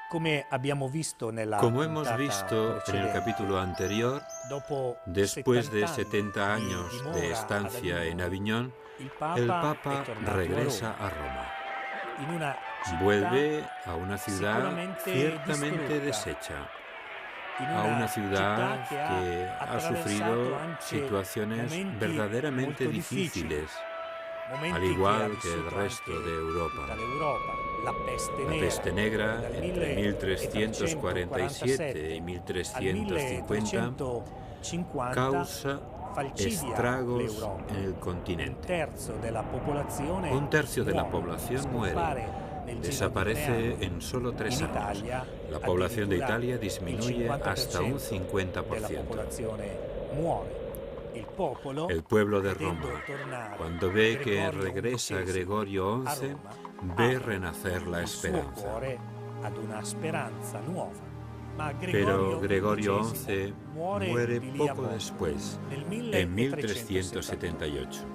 Como hemos visto en el capítulo anterior, después de 70 años de estancia en Aviñón, el Papa regresa a Roma. Vuelve a una ciudad ciertamente deshecha, a una ciudad que ha sufrido situaciones verdaderamente difíciles, al igual que el resto de Europa. La peste negra, entre 1347 y 1350, causa estragos en el continente. Un tercio de la población muere, desaparece en solo 3 años. La población de Italia disminuye hasta un 50%. El pueblo de Roma, cuando ve que regresa Gregorio XI, ve renacer la esperanza. Pero Gregorio XI muere poco después, en 1378.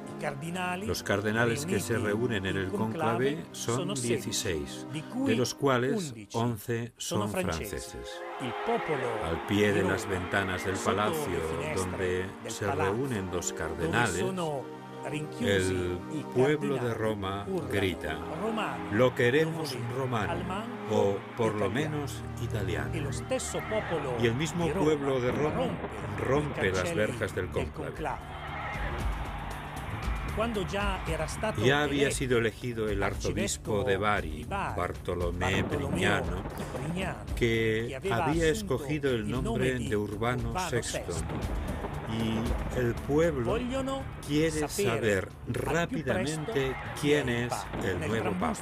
Los cardenales que se reúnen en el cónclave son 16, de los cuales 11 son franceses. Al pie de las ventanas del palacio donde se reúnen los cardenales, el pueblo de Roma grita: "Lo queremos romano", o por lo menos italiano. Y el mismo pueblo de Roma rompe las verjas del cónclave. Ya había sido elegido el arzobispo de Bari, Bartolomé Brignano, que había escogido el nombre de Urbano VI. Y el pueblo quiere saber rápidamente quién es el nuevo papa.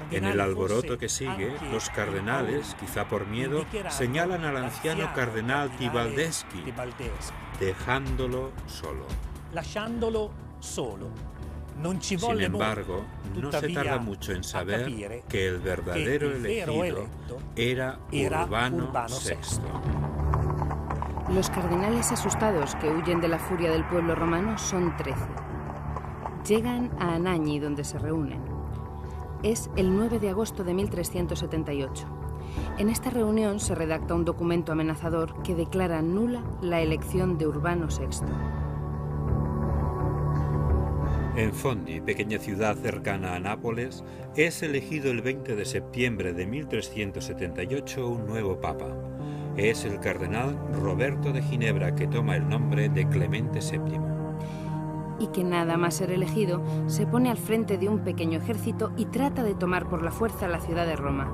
En el alboroto que sigue, los cardenales, quizá por miedo, señalan al anciano cardenal Tibaldeschi, dejándolo solo. Sin embargo, no se tarda mucho en saber que el verdadero elegido era Urbano VI. Los cardenales asustados que huyen de la furia del pueblo romano son 13. Llegan a Anagni, donde se reúnen. Es el 9 de agosto de 1378. En esta reunión se redacta un documento amenazador que declara nula la elección de Urbano VI. En Fondi, pequeña ciudad cercana a Nápoles, es elegido el 20 de septiembre de 1378 un nuevo papa. Es el cardenal Roberto de Ginebra, que toma el nombre de Clemente VII. Y que nada más ser elegido, se pone al frente de un pequeño ejército y trata de tomar por la fuerza la ciudad de Roma.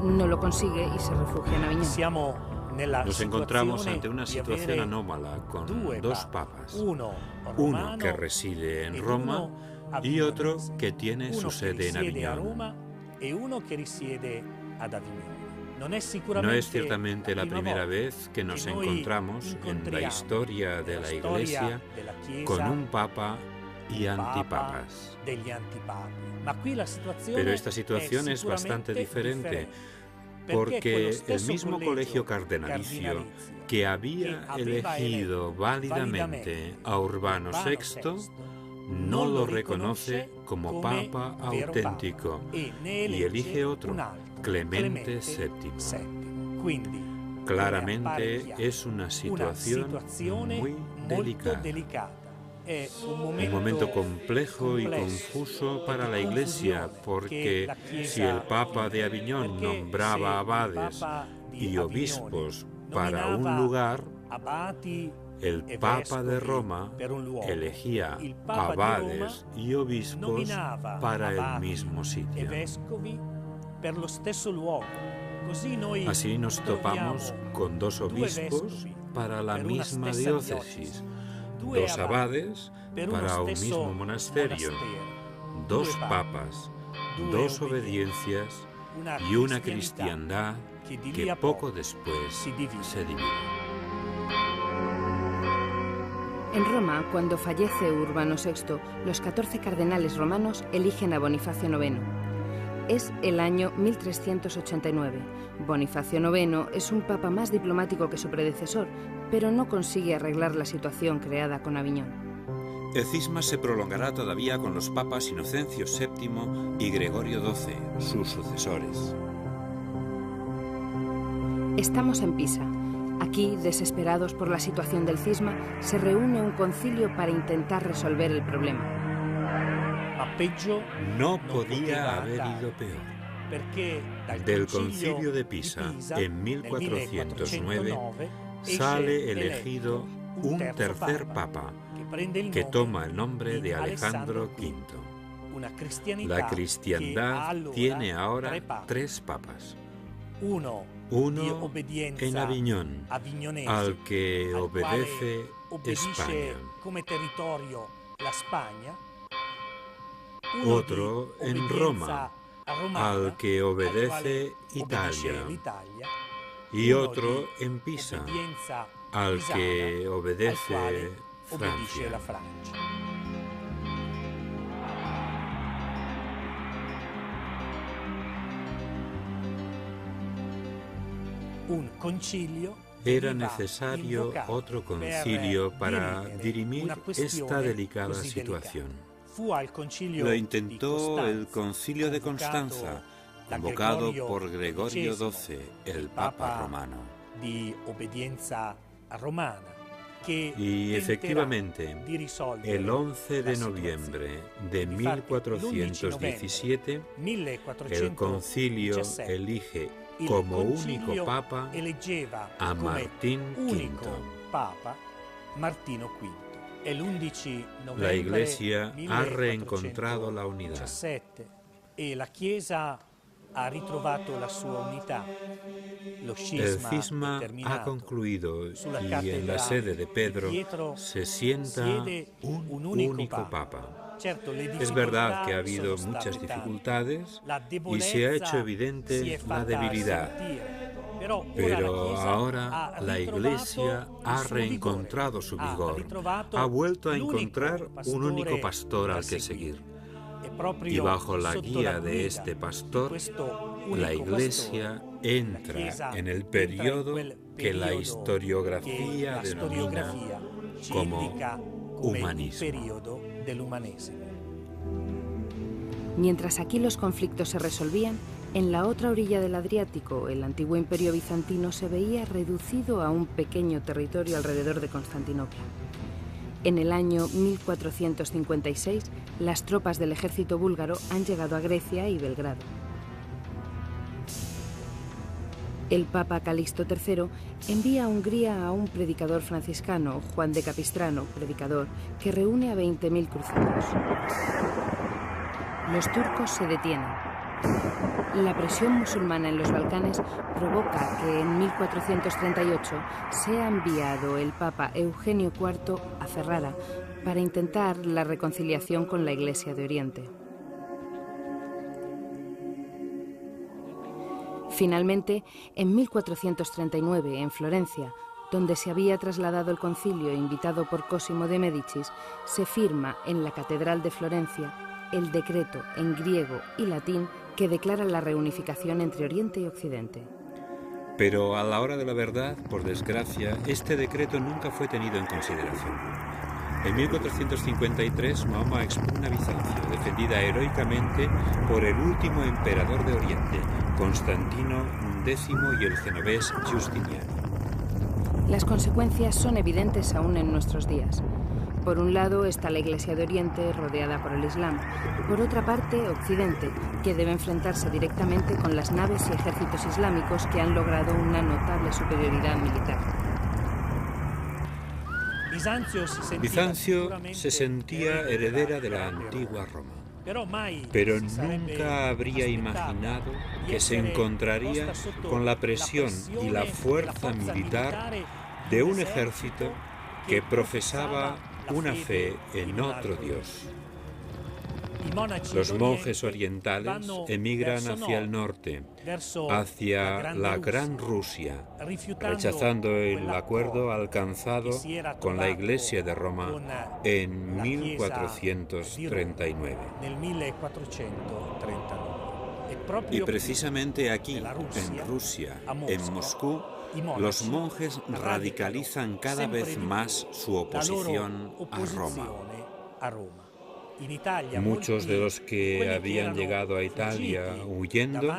No lo consigue y se refugia en Aviñón. Nos encontramos ante una situación anómala con 2 papas, uno que reside en Roma y otro que tiene su sede en Aviñón. No es ciertamente la primera vez que nos encontramos en la historia de la Iglesia con un papa y antipapas. Pero esta situación es bastante diferente, porque el mismo colegio cardenalicio que había elegido válidamente a Urbano VI no lo reconoce como papa auténtico y elige otro, Clemente VII. Claramente es una situación muy delicada. Un momento complejo y confuso para la Iglesia, porque si el Papa de Aviñón nombraba abades y obispos para un lugar, el Papa de Roma elegía abades y obispos para el mismo sitio. Así nos topamos con 2 obispos para la misma diócesis, 2 abades para un mismo monasterio, 2 papas, 2 obediencias y una cristiandad que poco después se divide. En Roma, cuando fallece Urbano VI, los 14 cardenales romanos eligen a Bonifacio IX. Es el año 1389. Bonifacio IX es un papa más diplomático que su predecesor, pero no consigue arreglar la situación creada con Aviñón. El cisma se prolongará todavía con los papas Inocencio VII y Gregorio XII, sus sucesores. Estamos en Pisa. Aquí, desesperados por la situación del cisma, se reúne un concilio para intentar resolver el problema. No podía haber ido peor. Del concilio de Pisa, en 1409, sale elegido un tercer papa, que toma el nombre de Alejandro V. La cristiandad tiene ahora 3 papas. Uno en Aviñón, al que obedece España. Otro en Roma, al que obedece Italia. Y otro en Pisa, al que obedece Francia. Era necesario otro concilio para dirimir esta delicada situación. Lo intentó el Concilio de Constanza, convocado por Gregorio XII, el Papa romano. Y efectivamente, el 11 de noviembre de 1417, el concilio elige como único papa a Martín V. La Iglesia ha reencontrado la unidad. El cisma ha concluido y en la sede de Pedro se sienta un único papa. Es verdad que ha habido muchas dificultades y se ha hecho evidente la debilidad. Pero ahora la Iglesia ha reencontrado su vigor, ha vuelto a encontrar un único pastor al que seguir. Y bajo la guía de este pastor, la Iglesia entra en el periodo que la historiografía denomina como humanismo. Mientras aquí los conflictos se resolvían, en la otra orilla del Adriático, el antiguo imperio bizantino se veía reducido a un pequeño territorio alrededor de Constantinopla. En el año 1456, las tropas del ejército búlgaro han llegado a Grecia y Belgrado. El Papa Calixto III envía a Hungría a un predicador franciscano, Juan de Capistrano, predicador, que reúne a 20.000 cruzados. Los turcos se detienen. La presión musulmana en los Balcanes provoca que en 1438 sea enviado el Papa Eugenio IV a Ferrara para intentar la reconciliación con la Iglesia de Oriente. Finalmente, en 1439, en Florencia, donde se había trasladado el concilio invitado por Cosimo de Médicis, se firma en la Catedral de Florencia el decreto en griego y latín que declara la reunificación entre Oriente y Occidente. Pero a la hora de la verdad, por desgracia, este decreto nunca fue tenido en consideración. En 1453, Mahoma expugna Bizancio, defendida heroicamente por el último emperador de Oriente, Constantino X y el genovés Justiniano. Las consecuencias son evidentes aún en nuestros días. Por un lado está la Iglesia de Oriente, rodeada por el Islam. Por otra parte, Occidente, que debe enfrentarse directamente con las naves y ejércitos islámicos que han logrado una notable superioridad militar. Bizancio se sentía heredera de la antigua Roma, pero nunca habría imaginado que se encontraría con la presión y la fuerza militar de un ejército que profesaba una fe en otro Dios. Los monjes orientales emigran hacia el norte, hacia la Gran Rusia, rechazando el acuerdo alcanzado con la Iglesia de Roma en 1439. Y precisamente aquí, en Rusia, en Moscú, los monjes radicalizan cada vez más su oposición a Roma. Muchos de los que habían llegado a Italia huyendo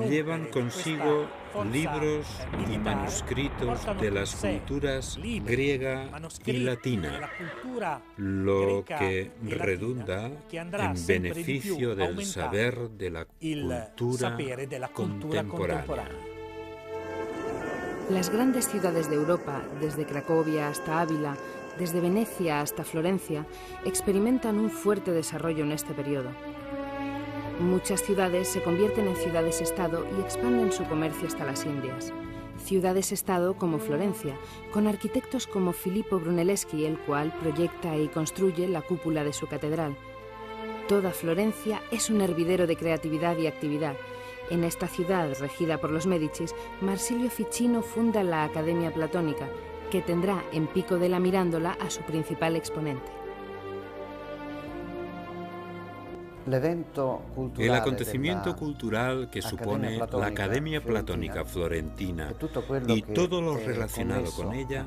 llevan consigo libros y manuscritos de las culturas griega y latina, lo que redunda en beneficio del saber de la cultura contemporánea. Las grandes ciudades de Europa, desde Cracovia hasta Ávila, desde Venecia hasta Florencia, experimentan un fuerte desarrollo en este periodo. Muchas ciudades se convierten en ciudades-estado y expanden su comercio hasta las Indias. Ciudades-estado como Florencia, con arquitectos como Filippo Brunelleschi, el cual proyecta y construye la cúpula de su catedral. Toda Florencia es un hervidero de creatividad y actividad. En esta ciudad, regida por los Médicis, Marsilio Ficino funda la Academia Platónica, que tendrá en Pico della Mirandola a su principal exponente. El acontecimiento cultural que supone la Academia Platónica Florentina y todo lo relacionado con ella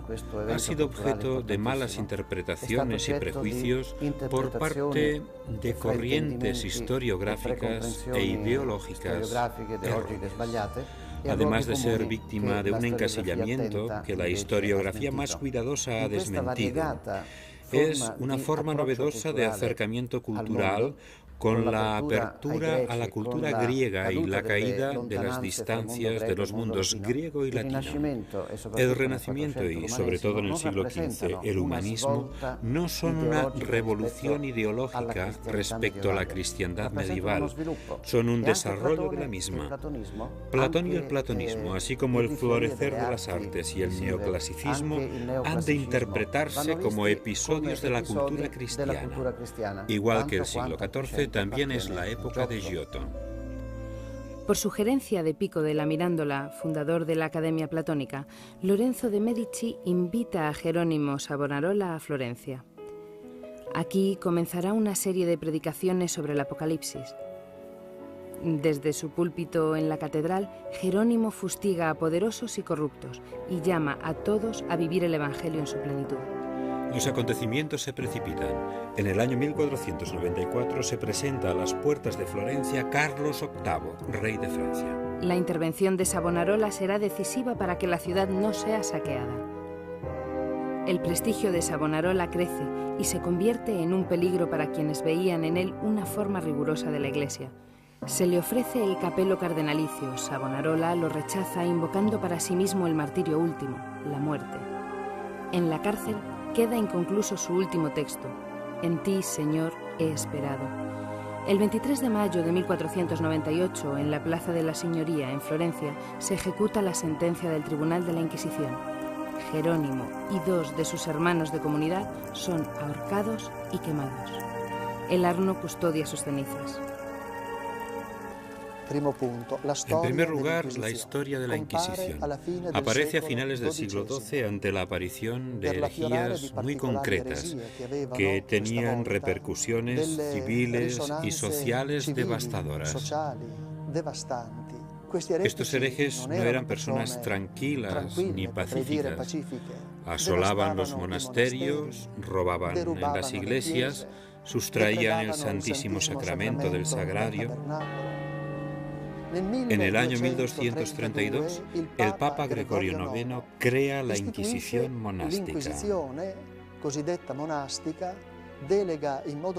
ha sido objeto de malas interpretaciones y prejuicios por parte de corrientes historiográficas e ideológicas erróneas, además de ser víctima de un encasillamiento que la historiografía más cuidadosa ha desmentido. Es una forma novedosa de acercamiento cultural con la apertura a la cultura griega y la caída de las distancias de los mundos griego y latino. El Renacimiento y, sobre todo en el siglo XV, el humanismo no son una revolución ideológica respecto a la cristiandad medieval, son un desarrollo de la misma. Platón y el platonismo, así como el florecer de las artes y el neoclasicismo, han de interpretarse como episodios de la cultura cristiana, igual que el siglo XIV también es la época de Giotto. Por sugerencia de Pico della Mirandola, fundador de la Academia Platónica, Lorenzo de Medici invita a Jerónimo Savonarola a Florencia. Aquí comenzará una serie de predicaciones sobre el Apocalipsis. Desde su púlpito en la catedral, Jerónimo fustiga a poderosos y corruptos y llama a todos a vivir el Evangelio en su plenitud. Los acontecimientos se precipitan. En el año 1494 se presenta a las puertas de Florencia Carlos VIII, rey de Francia. La intervención de Savonarola será decisiva para que la ciudad no sea saqueada. El prestigio de Savonarola crece y se convierte en un peligro para quienes veían en él una forma rigurosa de la Iglesia. Se le ofrece el capelo cardenalicio. Savonarola lo rechaza invocando para sí mismo el martirio último, la muerte. En la cárcel queda inconcluso su último texto: En ti, Señor, he esperado. El 23 de mayo de 1498, en la Plaza de la Signoría, en Florencia, se ejecuta la sentencia del Tribunal de la Inquisición. Jerónimo y 2 de sus hermanos de comunidad son ahorcados y quemados. El Arno custodia sus cenizas. En primer lugar, la historia de la Inquisición aparece a finales del siglo XII ante la aparición de herejías muy concretas que tenían repercusiones civiles y sociales devastadoras. Estos herejes no eran personas tranquilas ni pacíficas. Asolaban los monasterios, robaban en las iglesias, sustraían el Santísimo Sacramento del Sagrario. En el año 1232, el Papa Gregorio IX crea la Inquisición monástica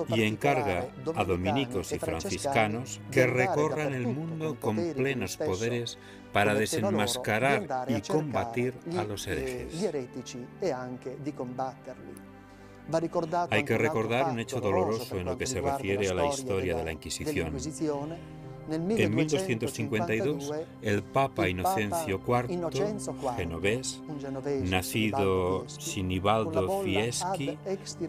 y encarga a dominicos y franciscanos que recorran el mundo con plenos poderes para desenmascarar y combatir a los herejes. Hay que recordar un hecho doloroso en lo que se refiere a la historia de la Inquisición. En 1252, el Papa Inocencio IV, genovés, nacido Sinibaldo Fieschi,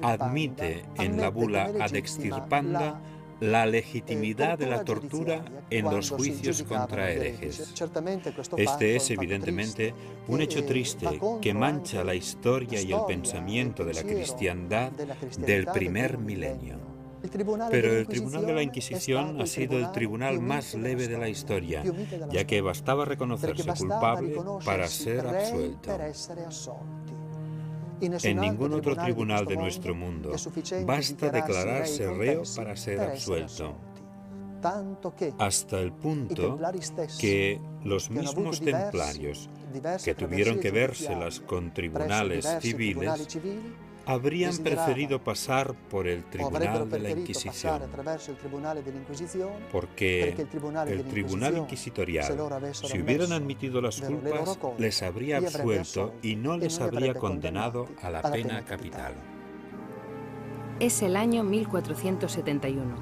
admite en la bula Ad Extirpanda la legitimidad de la tortura en los juicios contra herejes. Este es, evidentemente, un hecho triste que mancha la historia y el pensamiento de la cristiandad del primer milenio. Pero el Tribunal de la Inquisición ha sido el tribunal más leve de la historia, ya que bastaba reconocerse culpable para ser absuelto. En ningún otro tribunal de nuestro mundo basta declararse reo para ser absuelto. hasta el punto que los mismos templarios que tuvieron que vérselas con tribunales civiles habrían preferido pasar por el Tribunal de la Inquisición, porque el Tribunal Inquisitorial, si hubieran admitido las culpas, les habría absuelto y no les habría condenado a la pena capital. Es el año 1471.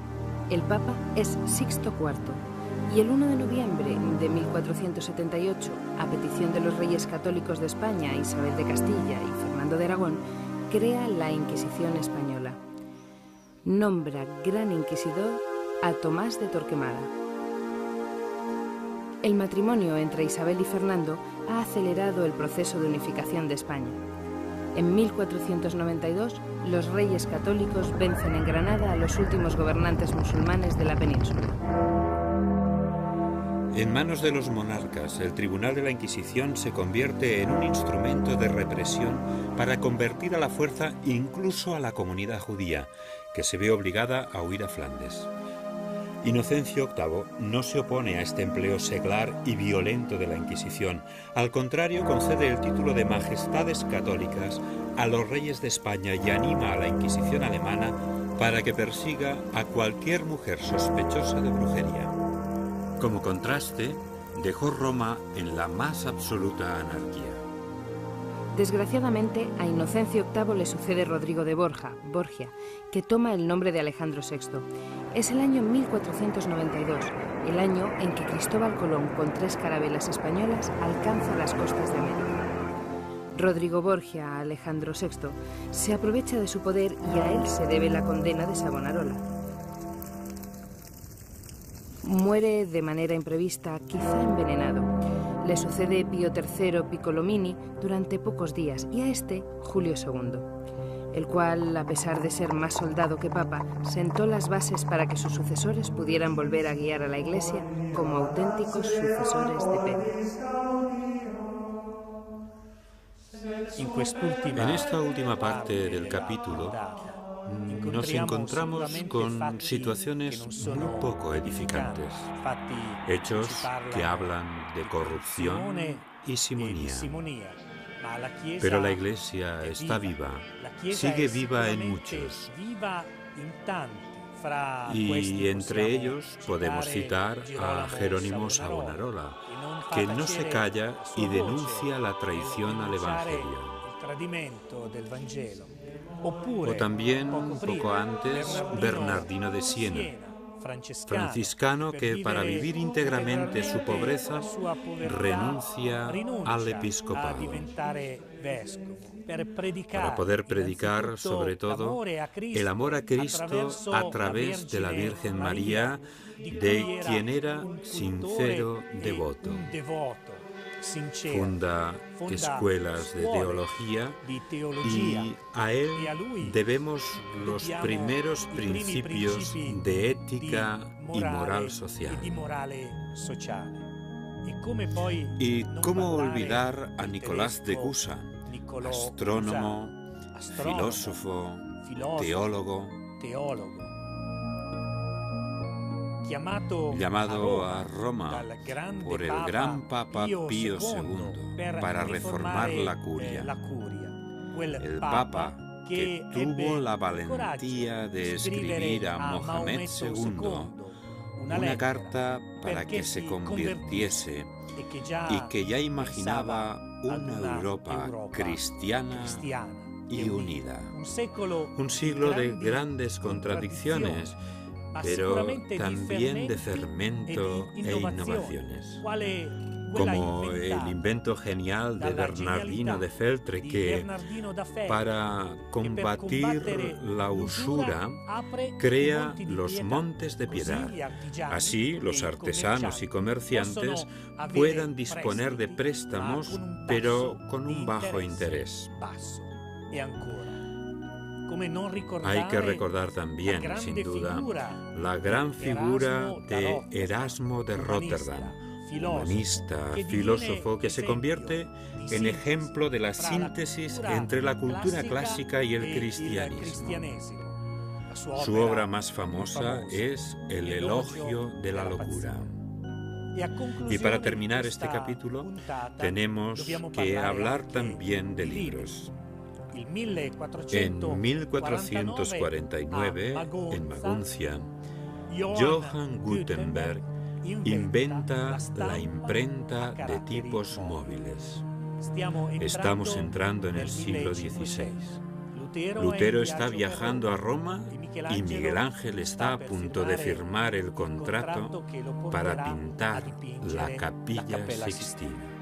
El Papa es Sixto IV. Y el 1 de noviembre de 1478, a petición de los reyes católicos de España, Isabel de Castilla y Fernando de Aragón, crea la Inquisición española. Nombra Gran Inquisidor a Tomás de Torquemada. El matrimonio entre Isabel y Fernando ha acelerado el proceso de unificación de España. En 1492, los reyes católicos vencen en Granada a los últimos gobernantes musulmanes de la península. En manos de los monarcas, el Tribunal de la Inquisición se convierte en un instrumento de represión para convertir a la fuerza incluso a la comunidad judía, que se ve obligada a huir a Flandes. Inocencio VIII no se opone a este empleo seglar y violento de la Inquisición. Al contrario, concede el título de Majestades Católicas a los reyes de España y anima a la Inquisición alemana para que persiga a cualquier mujer sospechosa de brujería. Como contraste, dejó Roma en la más absoluta anarquía. Desgraciadamente, a Inocencio VIII le sucede Rodrigo de Borgia, que toma el nombre de Alejandro VI. Es el año 1492, el año en que Cristóbal Colón, con 3 carabelas españolas, alcanza las costas de América. Rodrigo Borgia, Alejandro VI, se aprovecha de su poder y a él se debe la condena de Savonarola. Muere de manera imprevista, quizá envenenado. Le sucede Pío III Piccolomini durante pocos días y a este Julio II, el cual, a pesar de ser más soldado que papa, sentó las bases para que sus sucesores pudieran volver a guiar a la Iglesia como auténticos sucesores de Pedro. En esta última parte del capítulo nos encontramos con situaciones muy poco edificantes, hechos que hablan de corrupción y simonía. Pero la Iglesia está viva, sigue viva en muchos. Y entre ellos podemos citar a Jerónimo Savonarola, que no se calla y denuncia la traición al Evangelio. O también, un poco antes, Bernardino de Siena, franciscano que para vivir íntegramente su pobreza renuncia al episcopado, para poder predicar sobre todo el amor a Cristo a través de la Virgen María, de quien era sincero devoto. Funda escuelas de teología y a él debemos los primeros principios de ética y moral social. ¿Y cómo olvidar a Nicolás de Cusa, astrónomo, filósofo, teólogo, llamado a Roma por el gran Papa Pío II para reformar la curia? El Papa que tuvo la valentía de escribir a Mohamed II una carta para que se convirtiese y que ya imaginaba una Europa cristiana y unida. Un siglo de grandes contradicciones, pero también de fermento e innovaciones, como el invento genial de Bernardino de Feltre, que para combatir la usura crea los montes de piedad. Así los artesanos y comerciantes puedan disponer de préstamos, pero con un bajo interés. Hay que recordar también, sin duda, la gran figura de Erasmo de Rotterdam, humanista, filósofo que se convierte en ejemplo de la síntesis entre la cultura clásica y el cristianismo. Su obra más famosa es El elogio de la locura. Y para terminar este capítulo, tenemos que hablar también de libros. En 1449, en Maguncia, Johann Gutenberg inventa la imprenta de tipos móviles. Estamos entrando en el siglo XVI. Lutero está viajando a Roma y Miguel Ángel está a punto de firmar el contrato para pintar la Capilla Sixtina.